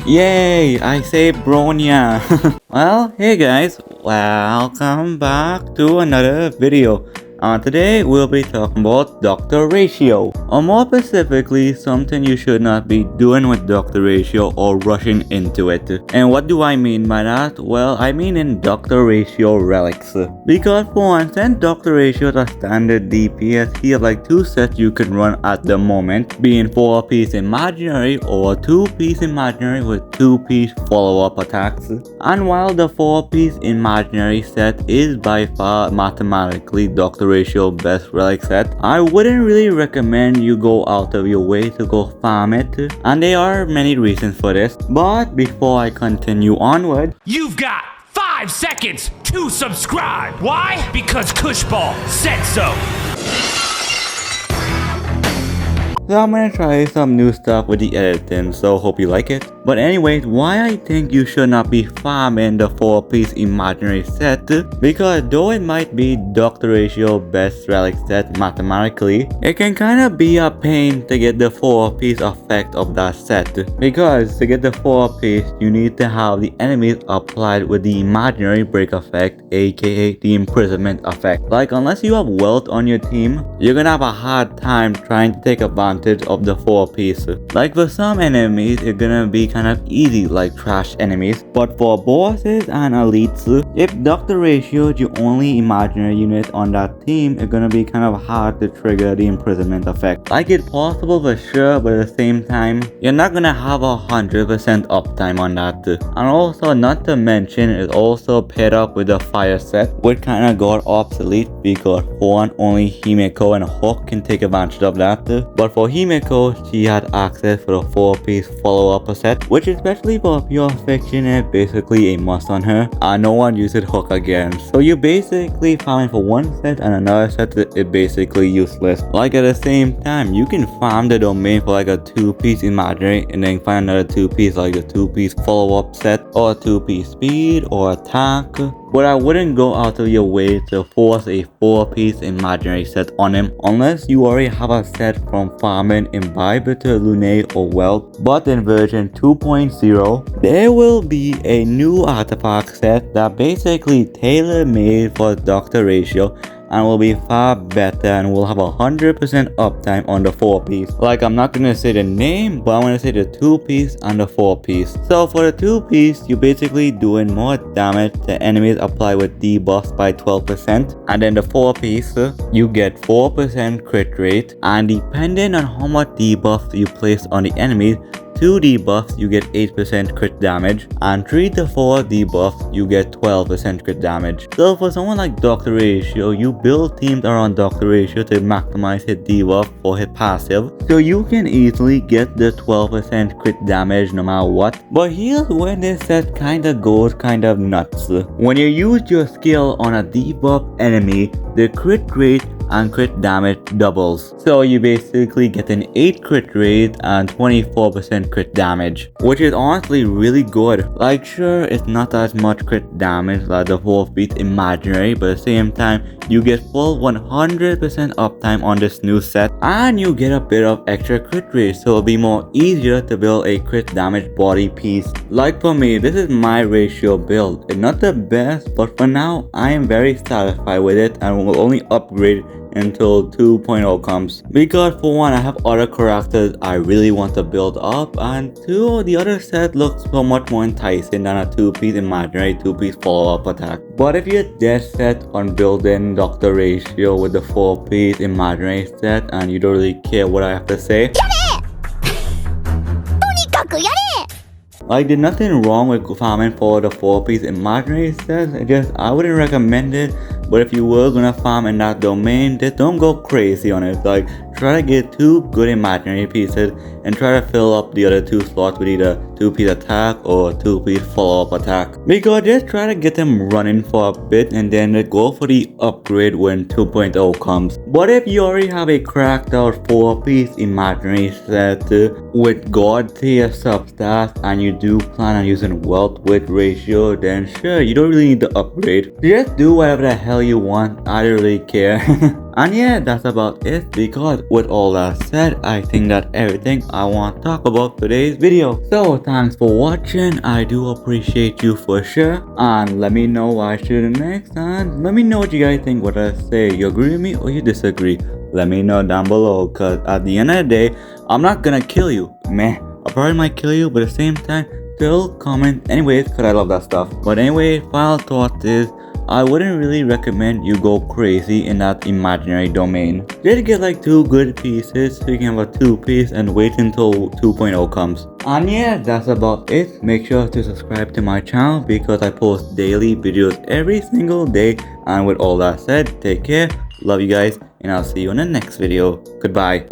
Yay, I say Bronya. Well, hey guys, welcome back to another video. Today we'll be talking about Doctor Ratio, or more specifically, something you should not be doing with Doctor Ratio or rushing into it. And what do I mean by that? Well, I mean in Doctor Ratio relics. Because for one, since Doctor Ratio is a standard DPS, he has like two sets you can run at the moment, being 4-piece imaginary or 2-piece imaginary with 2-piece follow-up attacks. And while the 4-piece imaginary set is by far mathematically Doctor Ratio best relic set, I wouldn't really recommend you go out of your way to go farm it, and there are many reasons for this. But before I continue onward, you've got 5 seconds to subscribe. Why? Because Cushball said so. so I'm gonna try some new stuff with the editing, so hope you like it. But anyways, why I think you should not be farming the 4-piece imaginary set, because though it might be Doctor Ratio best relic set mathematically, it can kinda be a pain to get the 4-piece effect of that set. Because to get the 4-piece, you need to have the enemies applied with the imaginary break effect, aka the imprisonment effect. Like unless you have wealth on your team, you're gonna have a hard time trying to take advantage of the 4-piece. Like for some enemies, it's gonna be kind of easy, like trash enemies, but for bosses and elites, if Doctor Ratio is your only imaginary unit on that team, it's gonna be kind of hard to trigger the imprisonment effect. Like it's possible for sure, but at the same time, you're not gonna have 100% uptime on that. And also, not to mention, it's also paired up with the fire set, which kind of got obsolete because for one, only Himeko and Hook can take advantage of that. But for Himeko, she had access for the 4-piece follow-up set, which especially for pure fiction is basically a must on her, and no one uses Hook again. So you basically farming for one set and another set is basically useless. Like at the same time, you can farm the domain for like a 2-piece imaginary and then find another 2-piece like a 2-piece follow-up set or a 2-piece speed or attack. But I wouldn't go out of your way to force a 4-piece imaginary set on him unless you already have a set from farming Imbibitor, Lune or Wealth. But in version 2.0, there will be a new artifact set that basically tailor-made for Doctor Ratio and will be far better and will have 100% uptime on the 4-piece. Like I'm not gonna say the name, but I'm gonna say the 2-piece and the 4-piece. So for the 2-piece, you're basically doing more damage to enemies applied with debuffs by 12%, and then the 4-piece, you get 4% crit rate, and depending on how much debuffs you place on the enemies, 2 debuffs you get 8% crit damage, and 3 to 4 debuffs you get 12% crit damage. So for someone like Doctor Ratio, you build teams around Doctor Ratio to maximize his debuff for his passive, so you can easily get the 12% crit damage no matter what. But here's where this set kinda goes kind of nuts. When you use your skill on a debuff enemy, the crit rate and crit damage doubles. So you basically get an 8 crit rate and 24% crit damage, which is honestly really good. Like sure, it's not as much crit damage like the 4-piece imaginary, but at the same time, you get full 100% uptime on this new set, and you get a bit of extra crit rate, so it'll be more easier to build a crit damage body piece. Like for me, this is my ratio build. It's not the best, but for now, I am very satisfied with it and will only upgrade until 2.0 comes, because for one, I have other characters I really want to build up, and 2, the other set looks so much more enticing than a 2-piece imaginary 2-piece follow-up attack. But if you're dead set on building Doctor Ratio with the 4-piece imaginary set and you don't really care what I have to say, like there's nothing wrong with farming for the 4-piece imaginary set, it's just I wouldn't recommend it. But if you were gonna farm in that domain, just don't go crazy on it. Like try to get 2 good imaginary pieces and try to fill up the other 2 slots with either 2-piece attack or 2-piece follow-up attack. Because just try to get them running for a bit and then go for the upgrade when 2.0 comes. But if you already have a cracked out 4-piece imaginary set with god tier substats and you do plan on using wealth with ratio, then sure, you don't really need to upgrade. Just do whatever the hell you want, I don't really care. And yeah, that's about it, because with all that said, I think that's everything I want to talk about today's video. So thanks for watching. I do appreciate you for sure. And let me know what I should do next. And let me know what you guys think what I say. You agree with me or you disagree? Let me know down below. Cause at the end of the day, I'm not gonna kill you. Meh. I probably might kill you, but at the same time, still comment anyways, cause I love that stuff. But anyway, final thought is, I wouldn't really recommend you go crazy in that imaginary domain. Just get like 2 good pieces so you can have a 2-piece and wait until 2.0 comes. And yeah, that's about it. Make sure to subscribe to my channel because I post daily videos every single day. And with all that said, take care, love you guys, and I'll see you in the next video. Goodbye.